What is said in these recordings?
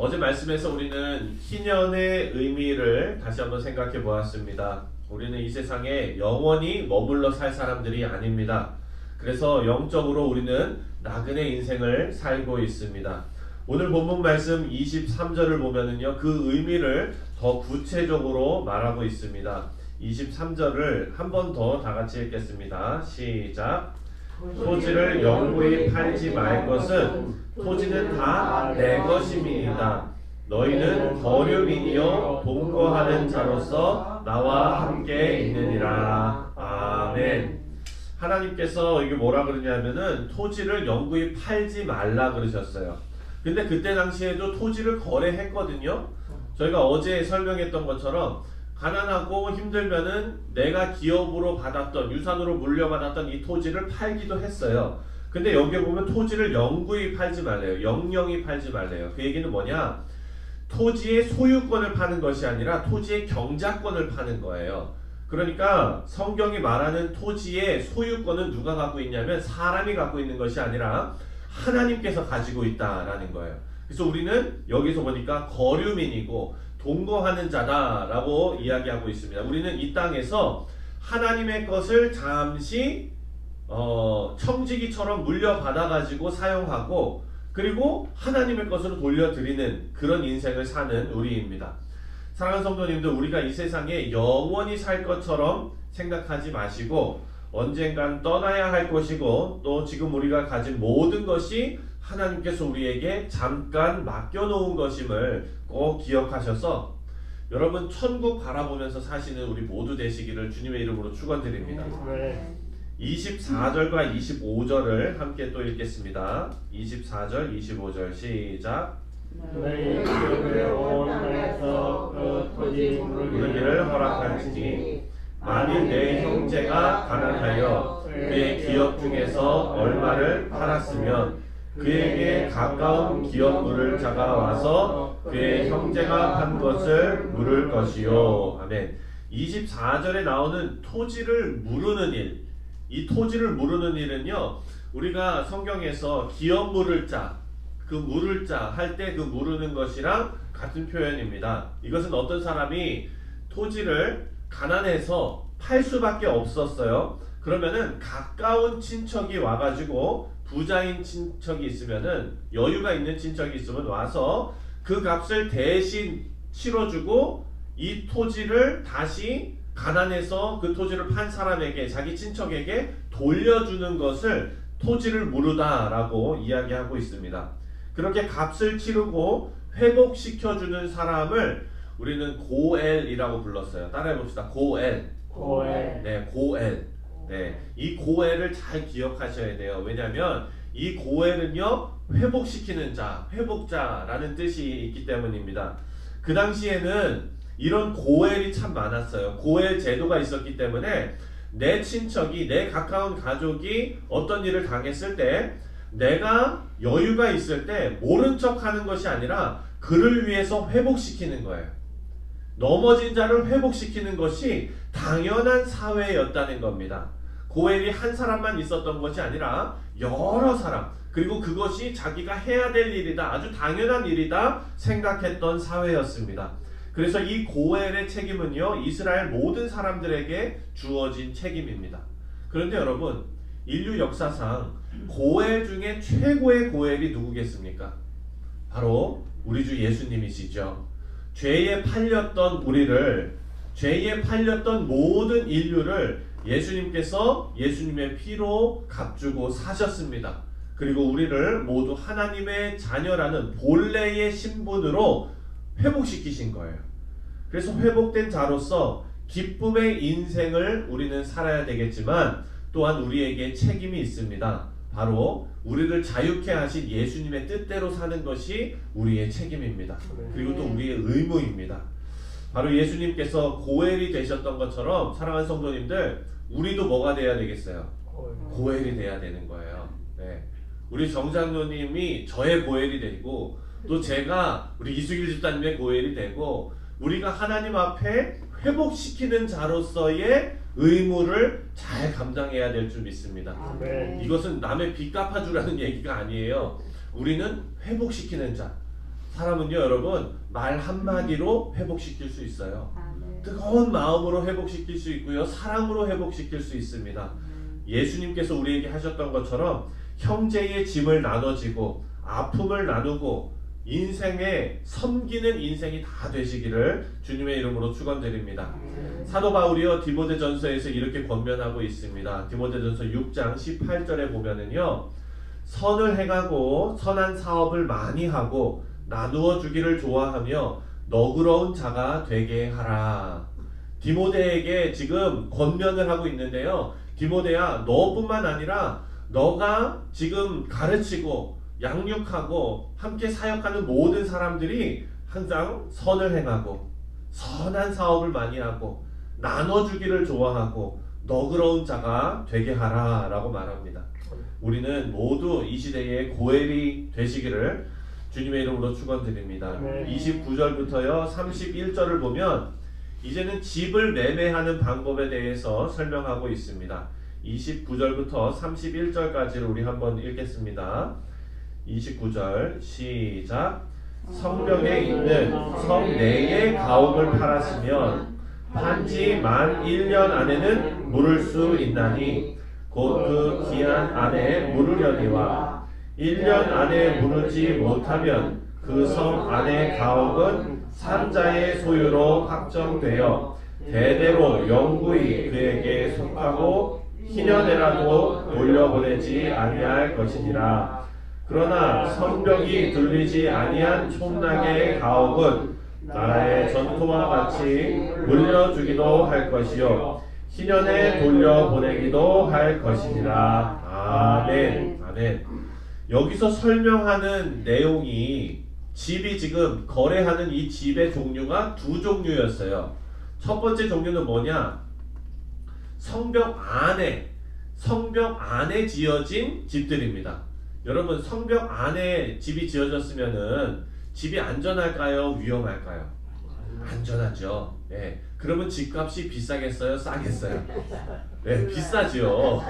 어제 말씀에서 우리는 희년의 의미를 다시 한번 생각해 보았습니다. 우리는 이 세상에 영원히 머물러 살 사람들이 아닙니다. 그래서 영적으로 우리는 나그네 인생을 살고 있습니다. 오늘 본문 말씀 23절을 보면은요, 그 의미를 더 구체적으로 말하고 있습니다. 23절을 한 번 더 다 같이 읽겠습니다. 시작. 토지를 영구히 팔지 말 것은 토지는 다 내 것임이니이다. 너희는 거류민이요 동거하는 자로서 나와 함께 있느니라. 아멘. 하나님께서 이게 뭐라 그러냐면은 토지를 영구히 팔지 말라 그러셨어요. 근데 그때 당시에도 토지를 거래했거든요. 저희가 어제 설명했던 것처럼 가난하고 힘들면은 내가 기업으로 받았던, 유산으로 물려받았던 이 토지를 팔기도 했어요. 근데 여기에 보면 토지를 영구히 팔지 말래요. 영영히 팔지 말래요. 그 얘기는 뭐냐? 토지의 소유권을 파는 것이 아니라 토지의 경작권을 파는 거예요. 그러니까 성경이 말하는 토지의 소유권은 누가 갖고 있냐면 사람이 갖고 있는 것이 아니라 하나님께서 가지고 있다라는 거예요. 그래서 우리는 여기서 보니까 거류민이고 동거하는 자다라고 이야기하고 있습니다. 우리는 이 땅에서 하나님의 것을 잠시 청지기처럼 물려받아가지고 사용하고 그리고 하나님의 것으로 돌려드리는 그런 인생을 사는 우리입니다. 사랑하는 성도님들, 우리가 이 세상에 영원히 살 것처럼 생각하지 마시고 언젠간 떠나야 할 것이고 또 지금 우리가 가진 모든 것이 하나님께서 우리에게 잠깐 맡겨놓은 것임을 꼭 기억하셔서 여러분 천국 바라보면서 사시는 우리 모두 되시기를 주님의 이름으로 축원드립니다. 24절과 25절을 함께 또 읽겠습니다. 24절, 25절 시작. 너희 기업을 온 땅에서 그 토지 물기를 허락할지니 만일 내 형제가 가난하여 그의 기업 중에서 얼마를 팔았으면 그에게 가까운 기업 물을 자가 와서 그의 형제가 판 것을 물을 것이요. 아멘. 24절에 나오는 토지를 무르는 일, 이 토지를 무르는 일은요, 우리가 성경에서 기업 물을 자, 그 물을 자 할 때 그 무르는 것이랑 같은 표현입니다. 이것은 어떤 사람이 토지를 가난해서 팔 수밖에 없었어요. 그러면은 가까운 친척이 와가지고 부자인 친척이 있으면은 여유가 있는 친척이 있으면 와서 그 값을 대신 치러주고 이 토지를 다시 가난해서 그 토지를 판 사람에게, 자기 친척에게 돌려주는 것을 토지를 무르다라고 이야기하고 있습니다. 그렇게 값을 치르고 회복시켜주는 사람을 우리는 고엘이라고 불렀어요. 따라해봅시다. 고엘. 네, 고엘. 네, 이 고엘을 잘 기억하셔야 돼요. 왜냐하면 이 고엘은요, 회복시키는 자, 회복자라는 뜻이 있기 때문입니다. 그 당시에는 이런 고엘이 참 많았어요. 고엘 제도가 있었기 때문에 내 친척이, 내 가까운 가족이 어떤 일을 당했을 때 내가 여유가 있을 때 모른 척 하는 것이 아니라 그를 위해서 회복시키는 거예요. 넘어진 자를 회복시키는 것이 당연한 사회였다는 겁니다. 고엘이 한 사람만 있었던 것이 아니라 여러 사람, 그리고 그것이 자기가 해야 될 일이다, 아주 당연한 일이다 생각했던 사회였습니다. 그래서 이 고엘의 책임은요, 이스라엘 모든 사람들에게 주어진 책임입니다. 그런데 여러분, 인류 역사상 고엘 중에 최고의 고엘이 누구겠습니까? 바로 우리 주 예수님이시죠. 죄에 팔렸던 우리를, 죄에 팔렸던 모든 인류를 예수님께서 예수님의 피로 값주고 사셨습니다. 그리고 우리를 모두 하나님의 자녀라는 본래의 신분으로 회복시키신 거예요. 그래서 회복된 자로서 기쁨의 인생을 우리는 살아야 되겠지만 또한 우리에게 책임이 있습니다. 바로 우리를 자유케 하신 예수님의 뜻대로 사는 것이 우리의 책임입니다. 그리고 또 우리의 의무입니다. 바로 예수님께서 고엘이 되셨던 것처럼 사랑하는 성도님들, 우리도 뭐가 돼야 되겠어요? 고엘이 돼야 되는 거예요. 네. 우리 정장로님이 저의 고엘이 되고 또 제가 우리 이수길 집사님의 고엘이 되고 우리가 하나님 앞에 회복시키는 자로서의 의무를 잘 감당해야 될 줄 믿습니다. 이것은 남의 빚 갚아주라는 얘기가 아니에요. 우리는 회복시키는 자, 사람은요 여러분 말 한마디로 회복시킬 수 있어요. 아멘. 뜨거운 마음으로 회복시킬 수 있고요. 사랑으로 회복시킬 수 있습니다. 예수님께서 우리에게 하셨던 것처럼 형제의 짐을 나눠지고 아픔을 나누고 인생에 섬기는 인생이 다 되시기를 주님의 이름으로 축원드립니다. 사도 바울이요 디모데전서에서 이렇게 권면하고 있습니다. 디모데전서 6장 18절에 보면은요 선을 행하고 선한 사업을 많이 하고 나누어 주기를 좋아하며 너그러운 자가 되게 하라. 디모데에게 지금 권면을 하고 있는데요. 디모데야 너뿐만 아니라 너가 지금 가르치고 양육하고 함께 사역하는 모든 사람들이 항상 선을 행하고 선한 사업을 많이 하고 나눠주기를 좋아하고 너그러운 자가 되게 하라 라고 말합니다. 우리는 모두 이 시대의 고엘이 되시기를 주님의 이름으로 축원드립니다. 29절부터요 31절을 보면 이제는 집을 매매하는 방법에 대해서 설명하고 있습니다. 29절부터 31절까지를 우리 한번 읽겠습니다. 29절 시작. 성벽에 있는 성 내의 가옥을 팔았으면 판지 만 1년 안에는 물을 수 있나니 곧 그 기한 안에 물으려니와 1년 안에 물으지 못하면 그 성 안의 가옥은 산자의 소유로 확정되어 대대로 영구히 그에게 속하고 희년에라도 돌려보내지 아니할 것이니라. 그러나 성벽이 들리지 아니한 촌나게의 가옥은 나라의 전토와 같이 물려주기도 할 것이요 희년에 돌려보내기도 할 것이니라. 아멘. 아멘. 여기서 설명하는 내용이 집이 지금 거래하는 이 집의 종류가 두 종류였어요. 첫 번째 종류는 뭐냐? 성벽 안에 지어진 집들입니다. 여러분 성벽 안에 집이 지어졌으면은 집이 안전할까요? 위험할까요? 안전하죠. 예. 그러면 집값이 비싸겠어요? 싸겠어요? 네, 비싸죠.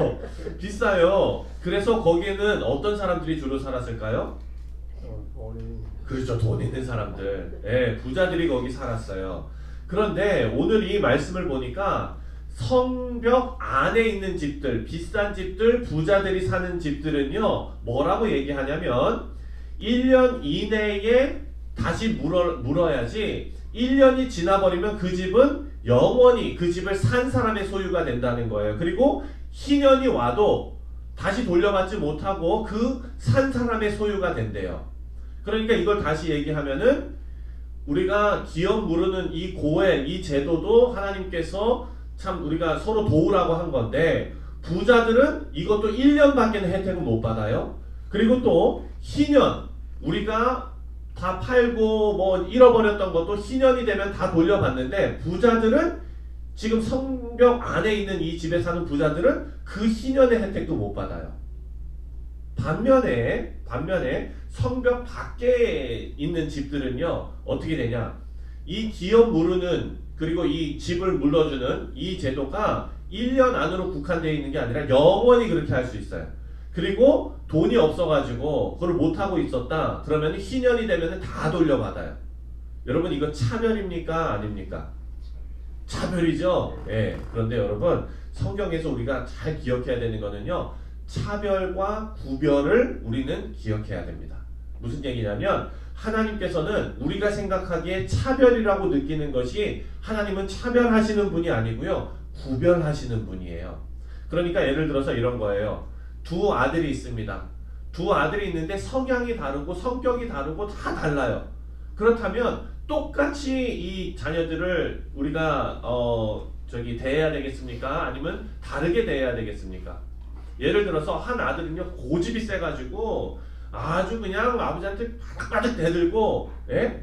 비싸요. 그래서 거기에는 어떤 사람들이 주로 살았을까요? 그렇죠. 돈 있는 사람들. 예, 부자들이 거기 살았어요. 그런데 오늘 이 말씀을 보니까 성벽 안에 있는 집들, 비싼 집들, 부자들이 사는 집들은요 뭐라고 얘기하냐면 1년 이내에 다시 물어야지 1년이 지나버리면 그 집은 영원히 그 집을 산 사람의 소유가 된다는 거예요. 그리고 희년이 와도 다시 돌려받지 못하고 그 산 사람의 소유가 된대요. 그러니까 이걸 다시 얘기하면은 우리가 기업 무르는 이 고엘, 이 제도도 하나님께서 참 우리가 서로 도우라고 한 건데 부자들은 이것도 1년밖에 혜택은 못 받아요. 그리고 또 희년, 우리가 다 팔고 뭐 잃어버렸던 것도 희년이 되면 다 돌려받는데 부자들은 지금 성벽 안에 있는 이 집에 사는 부자들은 그 희년의 혜택도 못 받아요. 반면에 성벽 밖에 있는 집들은요 어떻게 되냐? 이 기업 무르는 그리고 이 집을 물러주는 이 제도가 1년 안으로 국한되어 있는 게 아니라 영원히 그렇게 할 수 있어요. 그리고 돈이 없어가지고 그걸 못하고 있었다 그러면 희년이 되면 다 돌려받아요. 여러분 이거 차별입니까? 아닙니까? 차별이죠. 예. 그런데 여러분 성경에서 우리가 잘 기억해야 되는 거는요 차별과 구별을 우리는 기억해야 됩니다. 무슨 얘기냐면 하나님께서는 우리가 생각하기에 차별이라고 느끼는 것이 하나님은 차별하시는 분이 아니고요 구별하시는 분이에요. 그러니까 예를 들어서 이런 거예요. 두 아들이 있습니다. 두 아들이 있는데 성향이 다르고 성격이 다르고 다 달라요. 그렇다면 똑같이 이 자녀들을 우리가 대해야 되겠습니까? 아니면 다르게 대해야 되겠습니까? 예를 들어서 한 아들은요 고집이 세가지고 아주 그냥 아버지한테 바닥바닥 대들고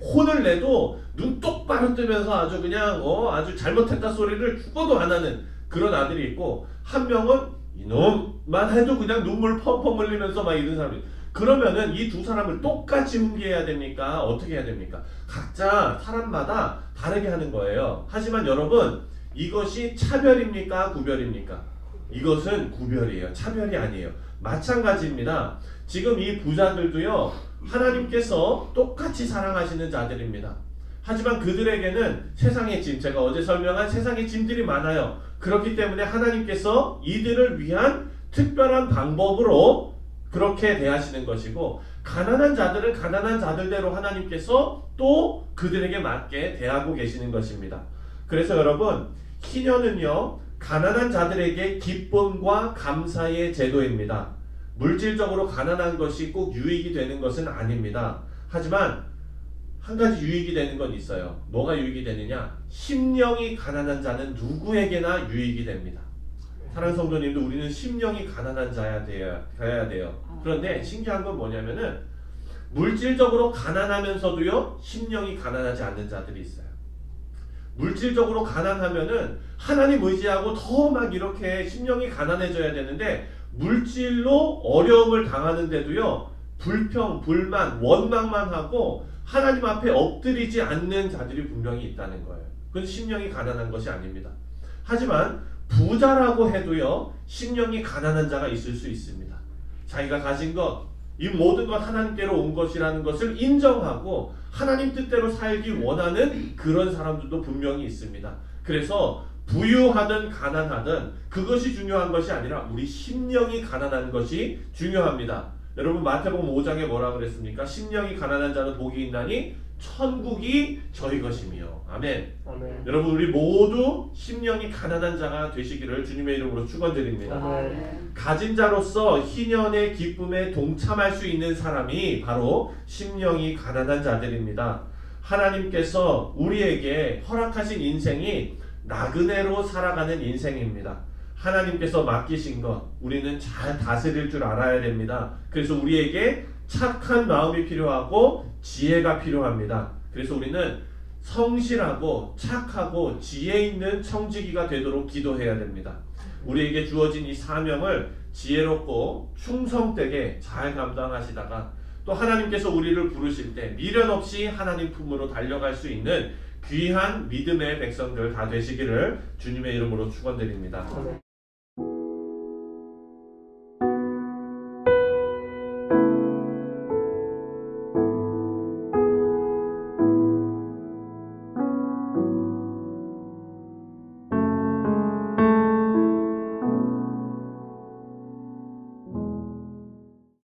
혼을 내도 눈 똑바로 뜨면서 아주 그냥 아주 잘못했다 소리를 죽어도 안 하는 그런 아들이 있고 한 명은 이놈만 해도 그냥 눈물 펑펑 흘리면서 막 이런 사람이. 그러면은 이 두 사람을 똑같이 훈계해야 됩니까? 어떻게 해야 됩니까? 각자 사람마다 다르게 하는 거예요. 하지만 여러분 이것이 차별입니까? 구별입니까? 이것은 구별이에요. 차별이 아니에요. 마찬가지입니다. 지금 이 부자들도요, 하나님께서 똑같이 사랑하시는 자들입니다. 하지만 그들에게는 세상의 짐, 제가 어제 설명한 세상의 짐들이 많아요. 그렇기 때문에 하나님께서 이들을 위한 특별한 방법으로 그렇게 대하시는 것이고, 가난한 자들은 가난한 자들대로 하나님께서 또 그들에게 맞게 대하고 계시는 것입니다. 그래서 여러분, 희년은요, 가난한 자들에게 기쁨과 감사의 제도입니다. 물질적으로 가난한 것이 꼭 유익이 되는 것은 아닙니다. 하지만 한 가지 유익이 되는 건 있어요. 뭐가 유익이 되느냐? 심령이 가난한 자는 누구에게나 유익이 됩니다. 사랑하는 성도님도 우리는 심령이 가난한 자야 되어야 돼요. 그런데 신기한 건 뭐냐면은 물질적으로 가난하면서도요, 심령이 가난하지 않는 자들이 있어요. 물질적으로 가난하면은 하나님 의지하고 더 막 이렇게 심령이 가난해져야 되는데, 물질로 어려움을 당하는데도요, 불평, 불만, 원망만 하고 하나님 앞에 엎드리지 않는 자들이 분명히 있다는 거예요. 그건 심령이 가난한 것이 아닙니다. 하지만 부자라고 해도요, 심령이 가난한 자가 있을 수 있습니다. 자기가 가진 것, 이 모든 것 하나님께로 온 것이라는 것을 인정하고 하나님 뜻대로 살기 원하는 그런 사람들도 분명히 있습니다. 그래서 부유하든 가난하든 그것이 중요한 것이 아니라 우리 심령이 가난한 것이 중요합니다. 여러분, 마태복음 5장에 뭐라 그랬습니까? 심령이 가난한 자는 복이 있나니 천국이 저희 것이며. 아멘. 아멘. 여러분, 우리 모두 심령이 가난한 자가 되시기를 주님의 이름으로 축원드립니다. 아멘. 가진 자로서 희년의 기쁨에 동참할 수 있는 사람이 바로 심령이 가난한 자들입니다. 하나님께서 우리에게 허락하신 인생이 나그네로 살아가는 인생입니다. 하나님께서 맡기신 것, 우리는 잘 다스릴 줄 알아야 됩니다. 그래서 우리에게 착한 마음이 필요하고 지혜가 필요합니다. 그래서 우리는 성실하고 착하고 지혜 있는 청지기가 되도록 기도해야 됩니다. 우리에게 주어진 이 사명을 지혜롭고 충성되게 잘 감당하시다가 또 하나님께서 우리를 부르실 때 미련 없이 하나님 품으로 달려갈 수 있는 귀한 믿음의 백성들 다 되시기를 주님의 이름으로 축원드립니다.